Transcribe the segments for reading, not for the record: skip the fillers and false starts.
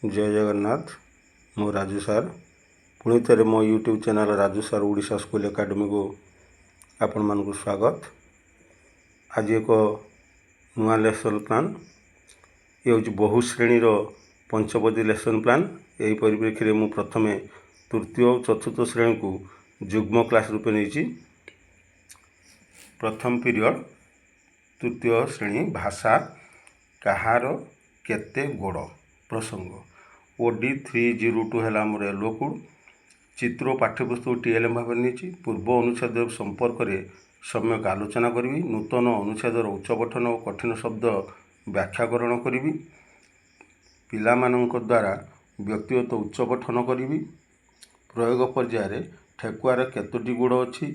जय जगन्नाथ। मु राजू सार पुणी थे मो यूट्यूब चैनल राजू सार ओडिशा स्कूल एकेडमी को आपण मानक स्वागत। आज एक नुआ लेसन प्लान ये हूँ बहुश्रेणी पंचपदी लेसन प्लान। यही परिप्रेक्षी में मुझे प्रथम तृतीय और चतुर्थ श्रेणी को जुग्म क्लास रूपे नहीं। प्रथम पीरियड तृतीय श्रेणी भाषा कहार केते गोड़ प्रसंग ओडी 302 है आमर एलो कोड चित्र पाठ्यपुस्तक टीएलएम भाव नहीं। पूर्व अनुच्छेद संपर्क में सम्यक आलोचना करी। नूतन अनुच्छेदर उच्चपठन और कठिन शब्द व्याख्याकरण करी। पिलामानंक द्वारा व्यक्तिगत उच्चपठन करी। प्रयोग पर्यायर ठेकुआर केतोटी गोड़ अच्छी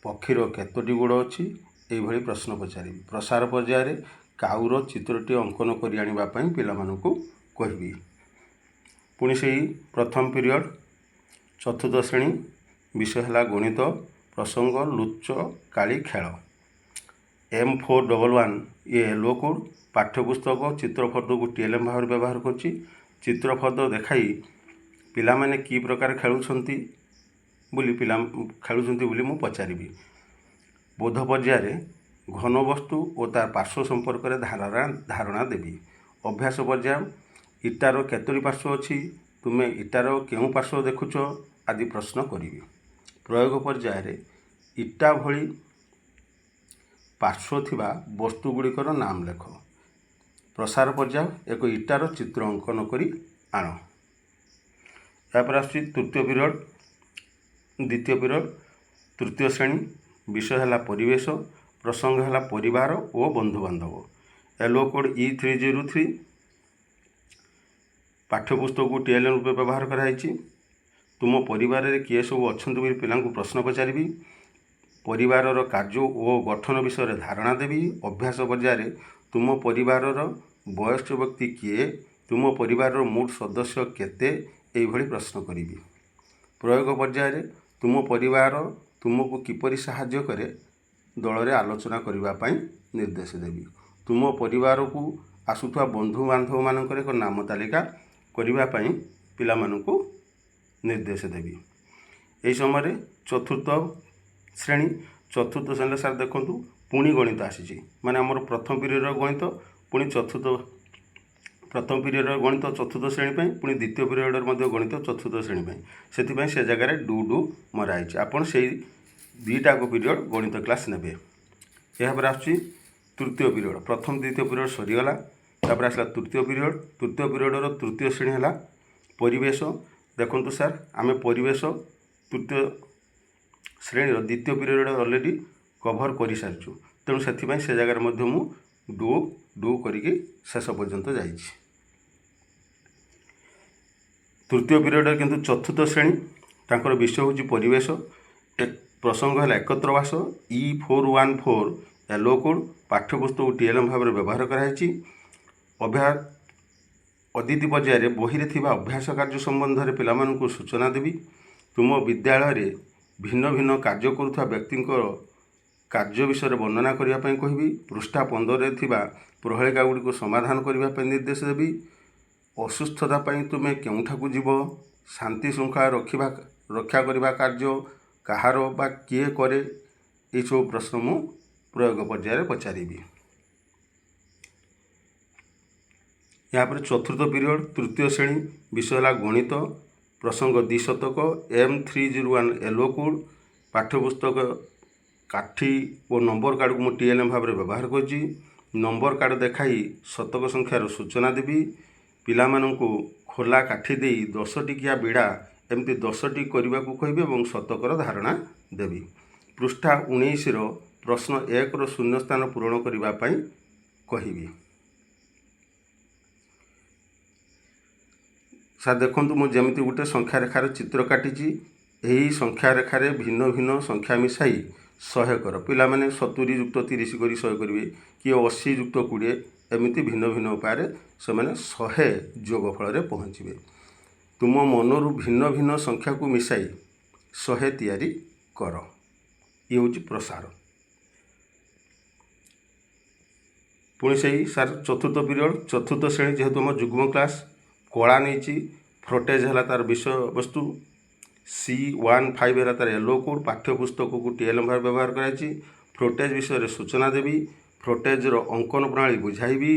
पक्षीर केतोटी गोड़ अच्छी यही प्रश्न पचारि। प्रसार पर्यायर काउर चित्रटी अंकन कर आने पिलामानंकु कहबी। पुणी से प्रथम पीरियड चतुर्थ श्रेणी विषय है गणित प्रसंग लुच काली खेल। M411 ये एलो कोड पाठ्यपुस्तक चित्रफर्द को टीएलएम भाव व्यवहार कर चित्रफर्द देखाई पिला माने की प्रकार खेलुछंती बोली मु पचारि। बोध पर्यायर घन वस्तु और तार पार्श्व संपर्क में धारणा देवी। अभ्यास पर्याय इटार केतोटी पार्श्व अच्छी तुमे इटार केउ पार्श्व देखुच आदि प्रश्न करी। प्रयोग पर्यायर इटा भली पार्श्व थिबा वस्तुगुड़िकर नाम लेख। प्रसार पर्याय एक इटार चित्र अंकन करी आण। यापर आसुची तृतीय पीरियड द्वितीय पीरियड तृतीय श्रेणी विषय है परिवेश प्रसंग है परिवार और बंधुबांधव। एलो कोड E303 पाठ्यपुस्तक को टीएलएम रूपे व्यवहार कराई। तुम परिवार रे किए सब अच्छा पिला प्रश्न पचारि। परिवार कार्य और गठन विषय में धारणा देवी। अभ्यास पर्यायर तुम परिवार वयस्क व्यक्ति किए तुम परिवार मूल सदस्य केते यही प्रश्न करी। प्रयोग पर्यायर तुम परिवार तुमको किपरि साहाय्य करे दल में आलोचना करने निर्देश देवी। तुम परिवार को आसुवा बंधु बांधव मानक एक नाम तालिका करने पिला मानकु निर्देश देवी। यही समय चतुर्थ श्रेणी सार देखु पुणी गणित आसी माने आमर प्रथम पीरियड गणित पुणी चतुर्थ प्रथम पीरियड गणित चतुर्थ श्रेणी पुणी द्वितीय पीरियड गणित चतुर्थ श्रेणी से से जगार डू मराई। आपड़ से दुईटाक पीरियड गणित क्लास ने। यहाँ आसुची तृतीय पीरियड प्रथम द्वितीय पीरियड सरीगला। तापर आसला तृतीय पीरियडर तृतीय श्रेणी है परिवेश। देखु सार आम परिवेश तृतीय श्रेणी द्वितीय पीरियड अलरेडी कभर कर सारी तेणु से जगार मु डू करिकी शेष पर्यंत जाइए। तृतीय पीरियड किंतु चतुर्थ श्रेणी तांकर विषय हूँ परिवेश प्रसंग है एकत्रवास E414 एलो कोड पाठ्यपुस्तक टीएलएम भाव में व्यवहार कराई। अभ्यास अदिति पर्यायर बही रे अभ्यास कार्य संबंध में पिलामानंकु सूचना देवी। तुम विद्यालय रे भिन्न भिन्न कार्य करुवा व्यक्ति कार्य विषय वर्णना करने कहबी। पृष्ठा 15 थिबा प्रहेलिका गुड़ी को समाधान करने निर्देश देवी। असुस्थता तुम्हें केउठाकू जीव शांति श्रृंखला रक्षा करने कार्य कहार बा किए करे ये सब प्रश्न मु प्रयोग पर्यायर पचारि। यहाँ पर चतुर्थ पीरियड तृतीय श्रेणी विषय है गणित प्रसंग द्विशतक M301 एलो कोड पाठ्यपुस्तक काठी और नंबर कार्ड को टीएलएम भाव में व्यवहार कर नंबर कार्ड देखाई शतक संख्यार सूचना देवी। पिला मानंकु खोला काठी दे 10 टिकिया बिड़ा एमती 10 टी करने को कहबी और शतकर धारणा देवी। पृष्ठा 19 प्रश्न 1 शून्य स्थान पूरण करने कहबी। सार देखु मुझे गोटे संख्या रेखार चित्र काटी। यही संख्या रेखार भिन्न भिन्न संख्या मिसाई 100 कर पिला माने 70 युक्त 30 कर 100 करेंगे कि 80 युक्त 20 एमती भिन्न भिन्न उपाय से 100 जोगफल में पहुँचे। तुम मनरु भिन्न भिन्न संख्या को मिसाई 100 तैयारी कर। ये हूँ प्रसार। पुणी से सार चतुर्थ पीरियड चतुर्थ श्रेणी जेहेतु आम जुग्म क्लास କଳା ନେଇଛି, ଫ୍ରୋଟେଜ୍ ହେଲା ତାର ବିଷୟବସ୍ତୁ, C15 ହେଲା ତାର ୟେଲୋ କୋଡ୍, ପାଠ୍ୟପୁସ୍ତକକୁ TLM ଭାବେ ବ୍ୟବହାର କରାଯାଇଛି। ଫ୍ରୋଟେଜ୍ ବିଷୟରେ ସୂଚନା ଦେବି, ଫ୍ରୋଟେଜ୍ର ଅଙ୍କନ ପ୍ରଣାଳୀ ବୁଝାଇବି,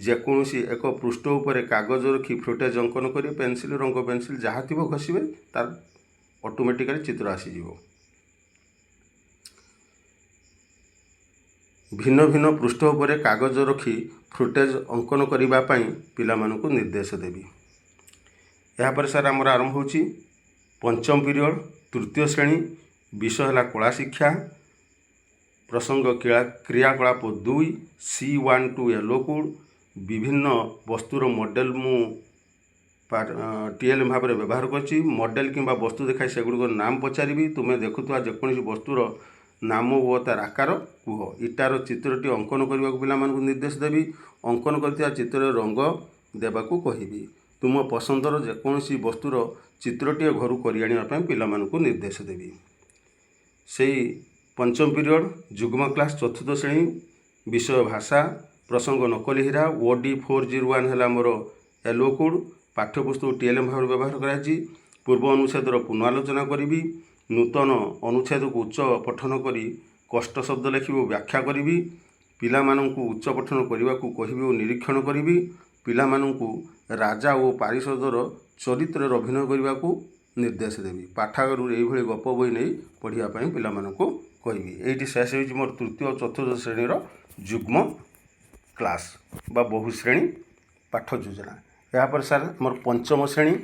ଯେକୌଣସି ଏକ ପୃଷ୍ଠ ଉପରେ କାଗଜ ରଖି ଫ୍ରୋଟେଜ୍ ଅଙ୍କନ କରି ପେନସିଲ୍, ରଙ୍ଗ ପେନସିଲ୍ ଯାହା ଥିବ ଘଷିବେ, ତାର ଅଟୋମେଟିକାଲି ଚିତ୍ର ଆସିଯିବ। ଭିନ୍ନ ଭିନ୍ନ ପୃଷ୍ଠ ଉପରେ କାଗଜ ରଖି ଫ୍ରୋଟେଜ୍ ଅଙ୍କନ କରିବା ପାଇଁ ପିଲାମାନଙ୍କୁ ନିର୍ଦ୍ଦେଶ ଦେବି। ଏହାପରେ ସାର୍ ଆମର ଆରମ୍ଭ ହେଉଛି ପଞ୍ଚମ ପିରିୟଡ଼ ତୃତୀୟ ଶ୍ରେଣୀ, ବିଷୟ ହେଲା କଳା ଶିକ୍ଷା, ପ୍ରସଙ୍ଗ କ୍ରିୟାକଳାପ 2, C12 ୟେଲୋ କୋଡ୍। ବିଭିନ୍ନ ବସ୍ତୁର ମଡ଼େଲ ମୁଁ TLM ଭାବରେ ବ୍ୟବହାର କରିଛି। ମଡ଼େଲ କିମ୍ବା ବସ୍ତୁ ଦେଖାଇ ସେଗୁଡ଼ିକର ନାମ ପଚାରିବି। ତୁମେ ଦେଖୁଥିବା ଯେକୌଣସି ବସ୍ତୁର ନାମ ଓ ତାର ଆକାର କୁହ। ଇଟାର ଚିତ୍ରଟି ଅଙ୍କନ କରିବାକୁ ପିଲାମାନଙ୍କୁ ନିର୍ଦ୍ଦେଶ ଦେବି। ଅଙ୍କନ କରିଥିବା ଚିତ୍ରରେ ରଙ୍ଗ ଦେବାକୁ କହିବି। ତୁମ ପସନ୍ଦର ଯେକୌଣସି ବସ୍ତୁର ଚିତ୍ରଟିଏ ଘରୁ କରି ଆଣିବା ପାଇଁ ପିଲାମାନଙ୍କୁ ନିର୍ଦ୍ଦେଶ ଦେବି। ସେଇ ପଞ୍ଚମ ପିରିୟଡ଼ ଯୁଗ୍ମ କ୍ଲାସ୍ ଚତୁର୍ଥ ଶ୍ରେଣୀ, ବିଷୟ ଭାଷା, ପ୍ରସଙ୍ଗ ନକଲି ହୀରା, OD401 ହେଲା ମୋର ୟେଲୋ କୋଡ୍। ପାଠ୍ୟପୁସ୍ତକ TLM ଭାବରେ ବ୍ୟବହାର କରାଯାଇଛି। ପୂର୍ବ ଅନୁଚ୍ଛେଦର ପୁନଃଆଲୋଚନା କରିବି। ନୂତନ ଅନୁଚ୍ଛେଦକୁ ଉଚ୍ଚ ପଠନ କରି କଷ୍ଟ ଶବ୍ଦ ଲେଖିବି ଓ ବ୍ୟାଖ୍ୟା କରିବି। ପିଲାମାନଙ୍କୁ ଉଚ୍ଚ ପଠନ କରିବାକୁ କହିବି ଓ ନିରୀକ୍ଷଣ କରିବି। ପିଲାମାନଙ୍କୁ ରାଜା ଓ ପାରିଷଦର ଚରିତ୍ରରେ ଅଭିନୟ କରିବାକୁ ନିର୍ଦ୍ଦେଶ ଦେବି। ପାଠାଗାରରୁ ଏଇଭଳି ଗପ ବହି ନେଇ ପଢ଼ିବା ପାଇଁ ପିଲାମାନଙ୍କୁ କହିବି। ଏଇଠି ଶେଷ ହେଉଛି ମୋର ତୃତୀୟ ଓ ଚତୁର୍ଥ ଶ୍ରେଣୀର ଯୁଗ୍ମ କ୍ଲାସ୍ ବା ବହୁ ଶ୍ରେଣୀ ପାଠ ଯୋଜନା। ଏହାପରେ ସାର୍ ମୋର ପଞ୍ଚମ ଶ୍ରେଣୀ,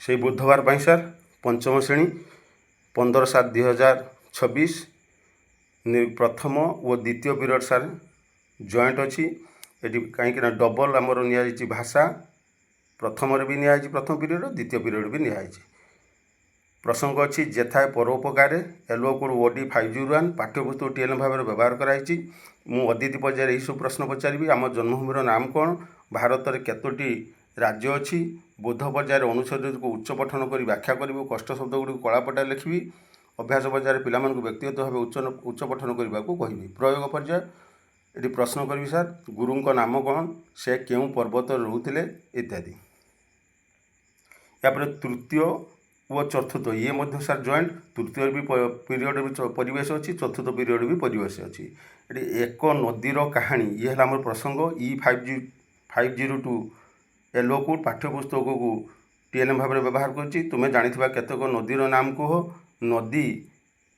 ସେଇ ବୁଧବାର ପାଇଁ ସାର୍ ପଞ୍ଚମ ଶ୍ରେଣୀ 15/7/2026 ପ୍ରଥମ ଓ ଦ୍ୱିତୀୟ ପିରିୟଡ଼ ସାର୍ ଜଏଣ୍ଟ ଅଛି। ଏଠି କାହିଁକିନା ଡବଲ ଆମର ନିଆଯାଇଛି ଭାଷା, ପ୍ରଥମରେ ବି ନିଆଯାଇଛି ପ୍ରଥମ ପିରିୟଡ଼, ଦ୍ୱିତୀୟ ପିରିୟଡ଼ ବି ନିଆଯାଇଛି। ପ୍ରସଙ୍ଗ ଅଛି ଯେଥାଏ ପରୋପକାରେ, ୟେଲୋ କୋଡ୍ OD501। ପାଠ୍ୟପୁସ୍ତକ TLM ଭାବରେ ବ୍ୟବହାର କରାଯାଇଛି। ମୁଁ ଅଦିତି ପର୍ଯ୍ୟାୟରେ ଏହିସବୁ ପ୍ରଶ୍ନ ପଚାରିବି। ଆମ ଜନ୍ମଭୂମିର ନାମ କ'ଣ? ଭାରତରେ କେତୋଟି ରାଜ୍ୟ ଅଛି? ବୋଧ ପର୍ଯ୍ୟାୟରେ ଅନୁଚ୍ଛେଦକୁ ଉଚ୍ଚ ପଠନ କରି ବ୍ୟାଖ୍ୟା କରିବୁ। କଷ୍ଟ ଶବ୍ଦଗୁଡ଼ିକୁ କଳା ପଟାରେ ଲେଖିବି। ଅଭ୍ୟାସ ପର୍ଯ୍ୟାୟରେ ପିଲାମାନଙ୍କୁ ବ୍ୟକ୍ତିଗତ ଭାବେ ଉଚ୍ଚ ପଠନ କରିବାକୁ କହିବି। ପ୍ରୟୋଗ ପର୍ଯ୍ୟାୟ ଏଠି ପ୍ରଶ୍ନ କରିବି ସାର୍, ଗୁରୁଙ୍କ ନାମ କ'ଣ? ସେ କେଉଁ ପର୍ବତରେ ରହୁଥିଲେ? ଇତ୍ୟାଦି। ଏହାପରେ ତୃତୀୟ ଓ ଚତୁର୍ଥ ଇଏ ମଧ୍ୟ ସାର୍ ଜଏଣ୍ଟ। ତୃତୀୟ ବି ପିରିୟଡ଼ ବି ପରିବେଶ ଅଛି, ଚତୁର୍ଥ ପିରିୟଡ଼ ବି ପରିବେଶ ଅଛି। ଏଠି ଏକ ନଦୀର କାହାଣୀ ଇଏ ହେଲା ଆମର ପ୍ରସଙ୍ଗ। E502 yellow code. ପାଠ୍ୟପୁସ୍ତକକୁ TLM ଭାବରେ ବ୍ୟବହାର କରୁଛି। ତୁମେ ଜାଣିଥିବା କେତେକ ନଦୀର ନାମ କୁହ। ନଦୀ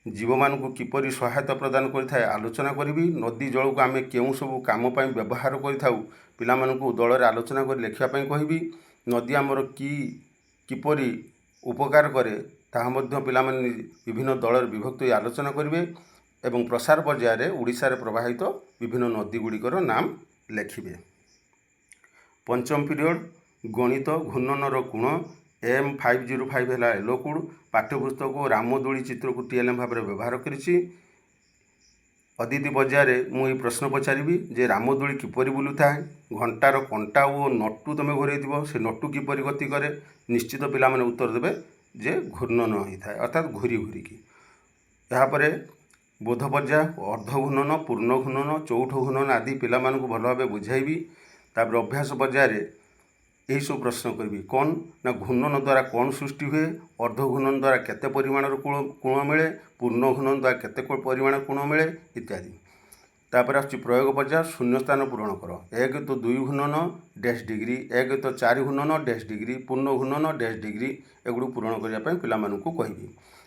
ଜୀବମାନଙ୍କୁ କିପରି ସହାୟତା ପ୍ରଦାନ କରିଥାଏ ଆଲୋଚନା କରିବି। ନଦୀ ଜଳକୁ ଆମେ କେଉଁ ସବୁ କାମ ପାଇଁ ବ୍ୟବହାର କରିଥାଉ ପିଲାମାନଙ୍କୁ ଦଳରେ ଆଲୋଚନା କରି ଲେଖିବା ପାଇଁ କହିବି। ନଦୀ ଆମର କିପରି ଉପକାର କରେ ତାହା ମଧ୍ୟ ପିଲାମାନେ ବିଭିନ୍ନ ଦଳରେ ବିଭକ୍ତ ହୋଇ ଆଲୋଚନା କରିବେ। ଏବଂ ପ୍ରସାର ପର୍ଯ୍ୟାୟରେ ଓଡ଼ିଶାରେ ପ୍ରବାହିତ ବିଭିନ୍ନ ନଦୀ ଗୁଡ଼ିକର ନାମ ଲେଖିବେ। ପଞ୍ଚମ ପିରିୟଡ଼ ଗଣିତ, ଘୂର୍ଣ୍ଣନର କୋଣ, M505 ହେଲା ୟେଲୋ କୋଡ୍। ପାଠ୍ୟପୁସ୍ତକ ରାମଦୋଳି ଚିତ୍ରକୁ TLM ଭାବରେ ବ୍ୟବହାର କରିଛି। ଅଦିତି ପର୍ଯ୍ୟାୟରେ ମୁଁ ଏହି ପ୍ରଶ୍ନ ପଚାରିବି ଯେ ରାମଦୋଳି କିପରି ବୁଲୁଥାଏ? ଘଣ୍ଟାର କଣ୍ଟା ଓ ନଟୁ ତୁମେ ଘୋରେଇଥିବ, ସେ ନଟୁ କିପରି ଗତି କରେ? ନିଶ୍ଚିତ ପିଲାମାନେ ଉତ୍ତର ଦେବେ ଯେ ଘୂର୍ଣ୍ଣନ ହୋଇଥାଏ, ଅର୍ଥାତ୍ ଘୁରି ଘୁରିକି। ଏହାପରେ ବୋଧ ପର୍ଯ୍ୟାୟ ଅର୍ଦ୍ଧ ଘୂର୍ଣ୍ଣନ, ପୂର୍ଣ୍ଣ ଘୂର୍ଣ୍ଣନ, ଚୌଠ ଘୂର୍ଣ୍ଣନ ଆଦି ପିଲାମାନଙ୍କୁ ଭଲ ଭାବେ ବୁଝାଇବି। ତାପରେ ଅଭ୍ୟାସ ପର୍ଯ୍ୟାୟରେ ଏହିସବୁ ପ୍ରଶ୍ନ କରିବି। କ'ଣ ନା ଘୂର୍ଣ୍ଣନ ଦ୍ୱାରା କ'ଣ ସୃଷ୍ଟି ହୁଏ? ଅର୍ଦ୍ଧ ଘୂର୍ଣ୍ଣନ ଦ୍ୱାରା କେତେ ପରିମାଣର କୋଣ ମିଳେ? ପୂର୍ଣ୍ଣ ଘୂର୍ଣ୍ଣନ ଦ୍ୱାରା କେତେ ପରିମାଣର କୋଣ ମିଳେ? ଇତ୍ୟାଦି। ତାପରେ ଆସୁଛି ପ୍ରୟୋଗ ପର୍ଯ୍ୟାୟ, ଶୂନ୍ୟସ୍ଥାନ ପୂରଣ କର। 1-2 ଘୂର୍ଣ୍ଣନ -ଡିଗ୍ରୀ, 1-4 ଘୂର୍ଣ୍ଣନ -ଡିଗ୍ରୀ, ପୂର୍ଣ୍ଣ ଘୂର୍ଣ୍ଣନ -ଡିଗ୍ରୀ ଏଗୁଡ଼ିକୁ ପୂରଣ କରିବା ପାଇଁ ପିଲାମାନଙ୍କୁ କହିବି।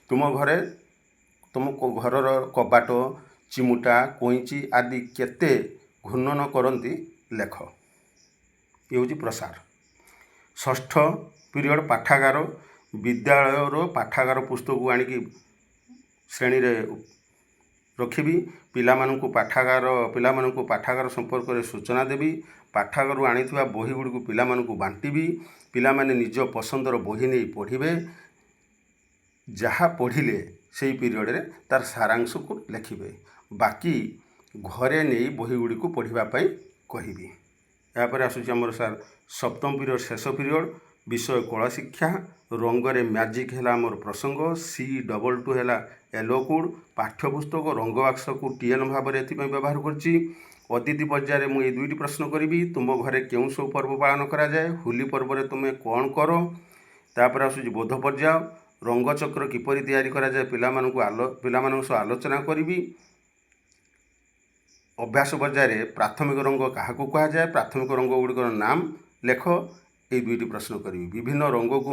ତୁମ ଘରର କବାଟ, ଚିମୁଟା, କଇଁଚି ଆଦି କେତେ ଘୂର୍ଣ୍ଣନ କରନ୍ତି ଲେଖ। ଇଏ ହେଉଛି ପ୍ରସାର। ଷଷ୍ଠ ପିରିୟଡ଼ ପାଠାଗାର, ବିଦ୍ୟାଳୟର ପାଠାଗାର ପୁସ୍ତକକୁ ଆଣିକି ଶ୍ରେଣୀରେ ରଖିବି। ପିଲାମାନଙ୍କୁ ପାଠାଗାର ସମ୍ପର୍କରେ ସୂଚନା ଦେବି। ପାଠାଗାରରୁ ଆଣିଥିବା ବହି ଗୁଡ଼ିକୁ ପିଲାମାନଙ୍କୁ ବାଣ୍ଟିବି। ପିଲାମାନେ ନିଜ ପସନ୍ଦର ବହି ନେଇ ପଢ଼ିବେ। ଯାହା ପଢ଼ିଲେ ସେଇ ପିରିୟଡ଼ରେ ତାର ସାରାଂଶକୁ ଲେଖିବେ। ବାକି ଘରେ ନେଇ ବହି ଗୁଡ଼ିକୁ ପଢ଼ିବା ପାଇଁ କହିବି। ଏହାପରେ ଆସୁଛି ଆମର ସାର୍ ସପ୍ତମ ପିରିୟଡ଼ ଶେଷ ପିରିୟଡ଼, ବିଷୟ କଳା ଶିକ୍ଷା, ରଙ୍ଗରେ ମ୍ୟାଜିକ୍ ହେଲା ଆମର ପ୍ରସଙ୍ଗ। C22 ହେଲା ୟେଲୋ କୋଡ୍। ପାଠ୍ୟପୁସ୍ତକ ରଙ୍ଗ ବାକ୍ସକୁ TLM ଭାବରେ ଏଥିପାଇଁ ବ୍ୟବହାର କରିଛି। ଅଦିତି ପର୍ଯ୍ୟାୟରେ ମୁଁ ଏଇ 2ଟି ପ୍ରଶ୍ନ କରିବି। ତୁମ ଘରେ କେଉଁ ସବୁ ପର୍ବ ପାଳନ କରାଯାଏ? ହୋଲି ପର୍ବରେ ତୁମେ କ'ଣ କର? ତାପରେ ଆସୁଛି ବୋଧ ପର୍ଯ୍ୟାୟ, ରଙ୍ଗଚକ୍ର କିପରି ତିଆରି କରାଯାଏ ପିଲାମାନଙ୍କ ସହ ଆଲୋଚନା କରିବି। ଅଭ୍ୟାସ ପର୍ଯ୍ୟାୟରେ ପ୍ରାଥମିକ ରଙ୍ଗ କାହାକୁ କୁହାଯାଏ? ପ୍ରାଥମିକ ରଙ୍ଗ ଗୁଡ଼ିକର ନାମ ଲେଖ। ଏଇ 2ଟି ପ୍ରଶ୍ନ କରିବି। ବିଭିନ୍ନ ରଙ୍ଗକୁ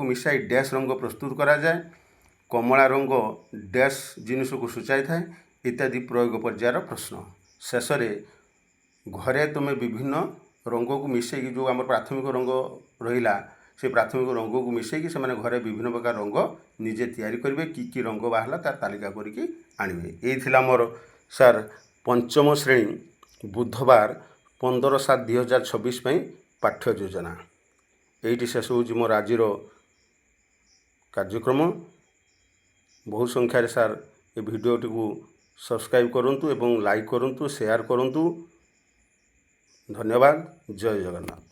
ମିଶାଇ ଡ୍ୟାସ୍ ରଙ୍ଗ ପ୍ରସ୍ତୁତ କରାଯାଏ। କମଳା ରଙ୍ଗ ଡ୍ୟାସ୍ ଜିନିଷକୁ ସୂଚାଇଥାଏ ଇତ୍ୟାଦି ପ୍ରୟୋଗ ପର୍ଯ୍ୟାୟର ପ୍ରଶ୍ନ। ଶେଷରେ ଘରେ ତୁମେ ବିଭିନ୍ନ ରଙ୍ଗକୁ ମିଶାଇକି ଯେଉଁ ଆମର ପ୍ରାଥମିକ ରଙ୍ଗ ରହିଲା ସେ ପ୍ରାଥମିକ ରଙ୍ଗକୁ ମିଶାଇକି ସେମାନେ ଘରେ ବିଭିନ୍ନ ପ୍ରକାର ରଙ୍ଗ ନିଜେ ତିଆରି କରିବେ। କି ରଙ୍ଗ ବାହାରିଲା ତାର ତାଲିକା କରିକି ଆଣିବେ। ଏଇ ଥିଲା ମୋର ସାର୍ 5ମ ଶ୍ରେଣୀ ବୁଧବାର 15/7/2026 ପାଇଁ ପାଠ୍ୟ ଯୋଜନା। ଏଇଠି ଶେଷ ହେଉଛି ମୋର ଆଜିର କାର୍ଯ୍ୟକ୍ରମ। ବହୁ ସଂଖ୍ୟାରେ ସାର୍ ଏ ଭିଡ଼ିଓଟିକୁ ସବସ୍କ୍ରାଇବ୍ କରନ୍ତୁ ଏବଂ ଲାଇକ୍ କରନ୍ତୁ, ସେୟାର କରନ୍ତୁ। ଧନ୍ୟବାଦ। ଜୟ ଜଗନ୍ନାଥ।